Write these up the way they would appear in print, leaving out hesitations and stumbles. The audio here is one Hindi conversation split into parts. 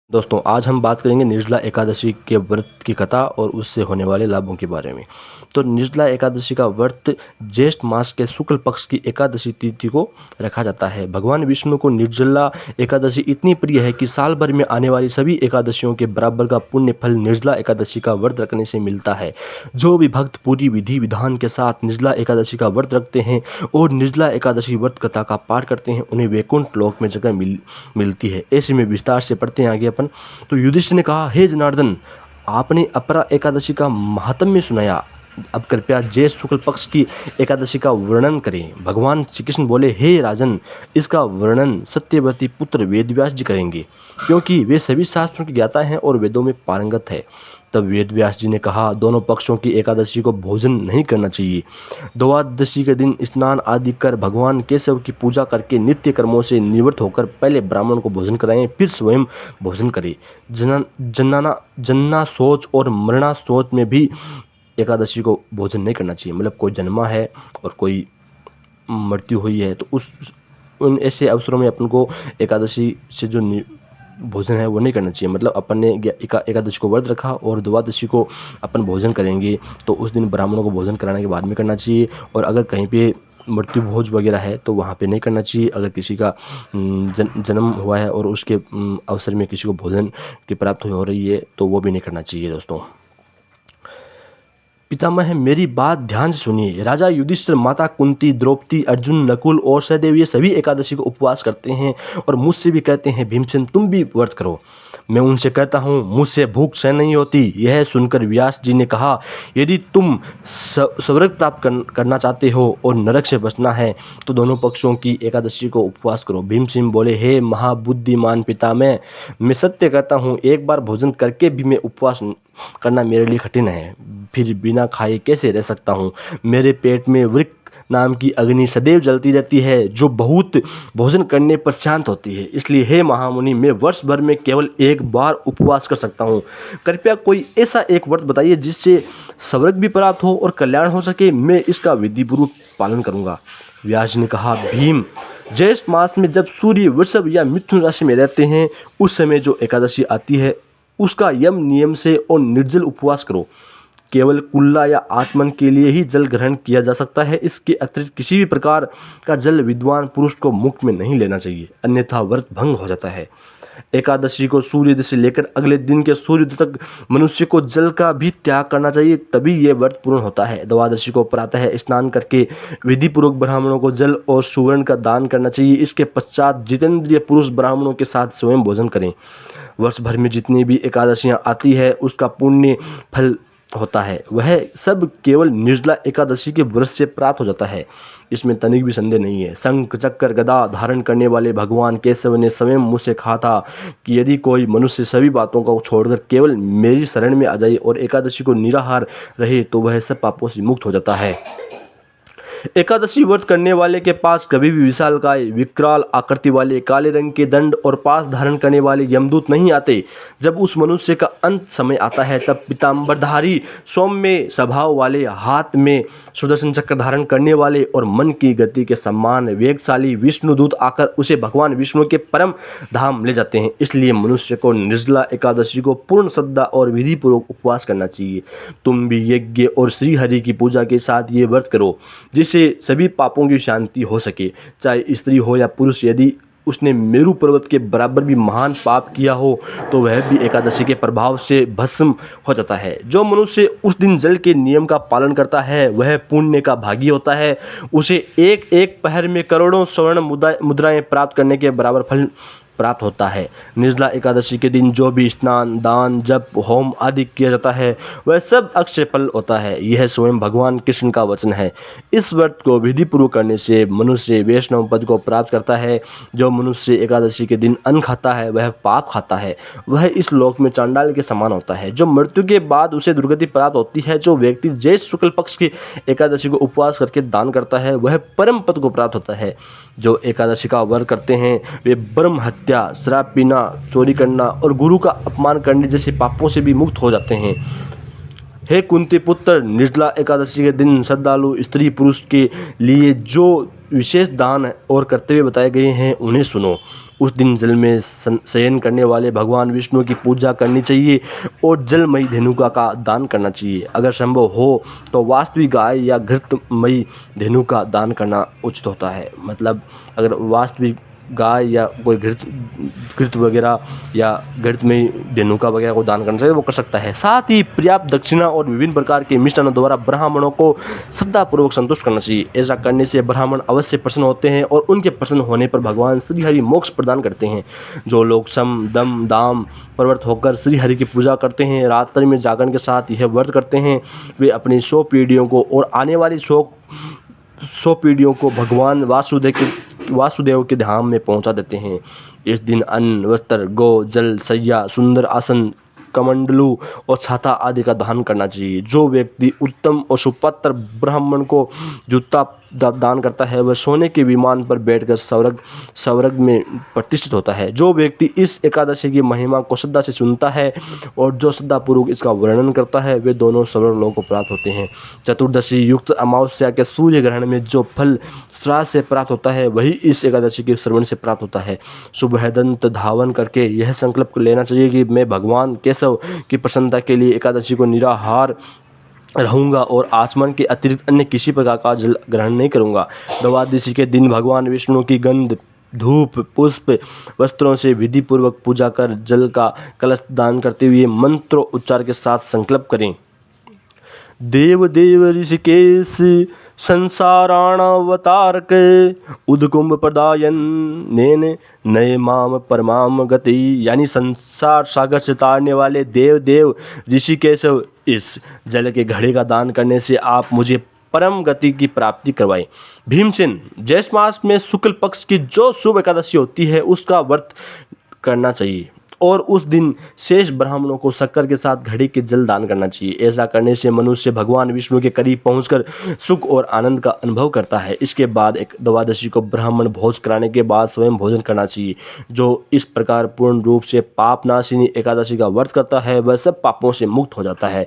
दोस्तों आज हम बात करेंगे निर्जला एकादशी के व्रत की कथा और उससे होने वाले लाभों के बारे में। तो निर्जला एकादशी का व्रत ज्येष्ठ मास के शुक्ल पक्ष की एकादशी तिथि को रखा जाता है। भगवान विष्णु को निर्जला एकादशी इतनी प्रिय है कि साल भर में आने वाली सभी एकादशियों के बराबर का पुण्य फल निर्जला एकादशी का व्रत रखने से मिलता है। जो भी भक्त पूरी विधि विधान के साथ निर्जला एकादशी का व्रत रखते हैं और निर्जला एकादशी व्रत कथा का पाठ करते हैं उन्हें वैकुंठ लोक में जगह मिलती है। ऐसे में विस्तार से पढ़ते हैं आगे। तो युधिष्ठिर ने कहा, हे जनार्दन, आपने अपरा एकादशी का महात्म्य सुनाया, अब कृपया ज्येष्ठ शुक्ल पक्ष की एकादशी का वर्णन करें। भगवान श्री कृष्ण बोले, हे राजन, इसका वर्णन सत्यवती पुत्र वेदव्यास जी करेंगे, क्योंकि वे सभी शास्त्रों की ज्ञाता हैं और वेदों में पारंगत है। तब वेदव्यास जी ने कहा, दोनों पक्षों की एकादशी को भोजन नहीं करना चाहिए। द्वादशी के दिन स्नान आदि कर भगवान केशव की पूजा करके नित्य कर्मों से निवृत्त होकर पहले ब्राह्मण को भोजन कराएं, फिर स्वयं भोजन करें। जन्ना शौच और मरना शौच में भी एकादशी को भोजन नहीं करना चाहिए। मतलब कोई जन्मा है और कोई मृत्यु हुई है तो उन ऐसे अवसरों में अपन को एकादशी से जो भोजन है वो नहीं करना चाहिए। मतलब अपन ने एकादशी को व्रत रखा और द्वादशी को अपन भोजन करेंगे तो उस दिन ब्राह्मणों को भोजन कराने के बाद में करना चाहिए। और अगर कहीं पे मृत्यु भोज वगैरह है तो वहाँ पे नहीं करना चाहिए। अगर किसी का जन्म हुआ है और उसके अवसर में किसी को भोजन की प्राप्त हो रही है तो वो भी नहीं करना चाहिए। दोस्तों पितामह, मेरी बात ध्यान से सुनिए। राजा युधिष्ठिर, माता कुंती, द्रौपदी, अर्जुन, नकुल और सहदेव ये सभी एकादशी को उपवास करते हैं और मुझसे भी कहते हैं, भीमसेन तुम भी व्रत करो। मैं उनसे कहता हूँ, मुझसे भूख सहन नहीं होती। यह सुनकर व्यास जी ने कहा, यदि तुम स्वर्ग प्राप्त करना चाहते हो और नरक से बचना है तो दोनों पक्षों की एकादशी को उपवास करो। भीमसेन बोले, हे महाबुद्धिमान पितामह, मैं सत्य कहता हूँ, एक बार भोजन करके भी मैं उपवास करना मेरे लिए कठिन है। फिर बिना खाए कैसे रह सकता हूँ? मेरे पेट में वृक्क नाम की अग्नि सदैव जलती रहती है जो बहुत भोजन करने पर शांत होती है। इसलिए हे महामुनि, मैं वर्ष भर में केवल एक बार उपवास कर सकता हूँ। कृपया कोई ऐसा एक व्रत बताइए जिससे स्वर्ग भी प्राप्त हो और कल्याण हो सके। मैं इसका विधिपूर्वक पालन करूँगा। व्यास जी ने कहा, भीम, ज्येष्ठ मास में जब सूर्य वृषभ या मिथुन राशि में रहते हैं उस समय जो एकादशी आती है उसका यम नियम से और निर्जल उपवास करो। केवल कुल्ला या आचमन के लिए ही जल ग्रहण किया जा सकता है। इसके अतिरिक्त किसी भी प्रकार का जल विद्वान पुरुष को मुख में नहीं लेना चाहिए, अन्यथा व्रत भंग हो जाता है। एकादशी को सूर्योदय से लेकर अगले दिन के सूर्योदय तक मनुष्य को जल का भी त्याग करना चाहिए, तभी यह व्रत पूर्ण होता है। द्वादशी को प्रातः स्नान करके विधिपूर्वक ब्राह्मणों को जल और सुवर्ण का दान करना चाहिए। इसके पश्चात जितेंद्रिय पुरुष ब्राह्मणों के साथ स्वयं भोजन करें। वर्ष भर में जितनी भी एकादशियाँ आती है उसका पुण्य फल होता है, वह सब केवल निर्जला एकादशी के व्रत से प्राप्त हो जाता है। इसमें तनिक भी संदेह नहीं है। शंख चक्र गदा धारण करने वाले भगवान केशव ने स्वयं मुझसे कहा था कि यदि कोई मनुष्य सभी बातों को छोड़कर केवल मेरी शरण में आ जाए और एकादशी को निराहार रहे तो वह सब पापों से मुक्त हो जाता है। एकादशी व्रत करने वाले के पास कभी भी विशालकाय विकराल आकृति वाले काले रंग के दंड और पास धारण करने वाले यमदूत नहीं आते। जब उस मनुष्य का अंत समय आता है तब पीताम्बरधारी सौम्य स्वभाव वाले, हाथ में सुदर्शन चक्र धारण करने वाले और मन की गति के समान वेगशाली विष्णुदूत आकर उसे भगवान विष्णु के परम धाम ले जाते हैं। इसलिए मनुष्य को निर्जला एकादशी को पूर्ण श्रद्धा और विधिपूर्वक उपवास करना चाहिए। तुम भी यज्ञ और श्रीहरि की पूजा के साथ ये व्रत करो जिससे सभी पापों की शांति हो सके। चाहे स्त्री हो या पुरुष, यदि उसने मेरु पर्वत के बराबर भी महान पाप किया हो तो वह भी एकादशी के प्रभाव से भस्म हो जाता है। जो मनुष्य उस दिन जल के नियम का पालन करता है वह पुण्य का भागी होता है। उसे एक एक पहर में करोड़ों स्वर्ण मुद्राएं प्राप्त करने के बराबर फल प्राप्त होता है। निर्जला एकादशी के दिन जो भी स्नान, दान, जप, होम आदि किया जाता है वह सब अक्षय फल होता है। यह स्वयं भगवान कृष्ण का वचन है। इस व्रत को विधिपूर्वक करने से मनुष्य वैष्णव पद को प्राप्त करता है। जो मनुष्य एकादशी के दिन अन्न खाता है वह पाप खाता है, वह इस लोक में चांडाल के समान होता है। जो मृत्यु के बाद उसे दुर्गति प्राप्त होती है। जो व्यक्ति ज्येष्ठ शुक्ल पक्ष की एकादशी को उपवास करके दान करता है वह परम पद को प्राप्त होता है। जो एकादशी का व्रत करते हैं वे ब्रह्म हत्या, शराब पीना, चोरी करना और गुरु का अपमान करने जैसे पापों से भी मुक्त हो जाते हैं। हे कुंती पुत्र, निर्जला एकादशी के दिन श्रद्धालु स्त्री पुरुष के लिए जो विशेष दान और कर्तव्य बताए गए हैं उन्हें सुनो। उस दिन जल में शयन करने वाले भगवान विष्णु की पूजा करनी चाहिए और जलमयी धेनुका का दान करना चाहिए। अगर संभव हो तो वास्तविक गाय या घृतमयी धेनु का दान करना उचित होता है। मतलब अगर वास्तविक गाय या कोई घृत वगैरह या घृत में धेनुका वगैरह को दान करना चाहिए, वो कर सकता है। साथ ही पर्याप्त दक्षिणा और विभिन्न प्रकार के मिष्टानों द्वारा ब्राह्मणों को श्रद्धापूर्वक संतुष्ट करना चाहिए। ऐसा करने से ब्राह्मण अवश्य प्रसन्न होते हैं और उनके प्रसन्न होने पर भगवान श्रीहरि मोक्ष प्रदान करते हैं। जो लोग सम दम दाम प्रवृत्त होकर श्रीहरि की पूजा करते हैं, रात्रि में जागरण के साथ यह व्रत करते हैं, वे अपनी 100 पीढ़ियों को और आने वाली 100 पीढ़ियों को भगवान वासुदेव के धाम में पहुंचा देते हैं। इस दिन अन्न, वस्त्र, गौ, जल, शैया, सुंदर आसन, कमंडलू और छाता आदि का दान करना चाहिए। जो व्यक्ति उत्तम और सुपात्र ब्राह्मण को जूता दान करता है वह सोने के विमान पर बैठकर स्वर्ग में प्रतिष्ठित होता है। जो व्यक्ति इस एकादशी की महिमा को श्रद्धा से सुनता है और जो श्रद्धापूर्वक इसका वर्णन करता है वे दोनों स्वर्ग लोक को प्राप्त होते हैं। चतुर्दशी युक्त अमावस्या के सूर्य ग्रहण में जो फल श्राद्ध से प्राप्त होता है वही इस एकादशी के श्रवण से प्राप्त होता है। सुबह दंत धावन करके यह संकल्प लेना चाहिए कि मैं भगवान केशव की प्रसन्नता के लिए एकादशी को निराहार रहूंगा और आचमन के अतिरिक्त अन्य किसी प्रकार का जल ग्रहण नहीं करूंगा। द्वादशी के दिन भगवान विष्णु की गंध, धूप, पुष्प, वस्त्रों से विधि पूर्वक पूजा कर जल का कलश दान करते हुए मंत्रों उच्चार के साथ संकल्प करें। देव देव ऋषिकेश संसाराणावतारक उदकुंभ प्रदायन नेन नये माम परमाम गति, यानी संसार सागर से तारने वाले देव देव ऋषिकेश, इस जल के घड़े का दान करने से आप मुझे परम गति की प्राप्ति करवाएं। भीमसेन, ज्येष्ठ मास में शुक्ल पक्ष की जो शुभ एकादशी होती है उसका व्रत करना चाहिए और उस दिन शेष ब्राह्मणों को शक्कर के साथ घड़े के जल दान करना चाहिए। ऐसा करने से मनुष्य भगवान विष्णु के करीब पहुंचकर सुख और आनंद का अनुभव करता है। इसके बाद एक द्वादशी को ब्राह्मण भोज कराने के बाद स्वयं भोजन करना चाहिए। जो इस प्रकार पूर्ण रूप से पाप नाशिनी एकादशी का व्रत करता है वह सब पापों से मुक्त हो जाता है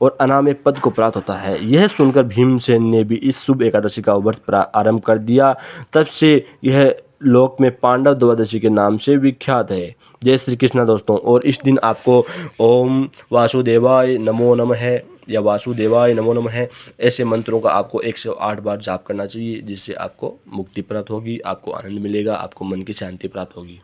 और अनामय पद को प्राप्त होता है। यह सुनकर भीमसेन ने भी इस शुभ एकादशी का व्रत आरंभ कर दिया। तब से यह लोक में पांडव द्वादशी के नाम से विख्यात है। जय श्री कृष्ण दोस्तों। और इस दिन आपको ओम वासुदेवाय नमो नमः या वासुदेवाय नमो नमः ऐसे मंत्रों का आपको 108 बार जाप करना चाहिए, जिससे आपको मुक्ति प्राप्त होगी, आपको आनंद मिलेगा, आपको मन की शांति प्राप्त होगी।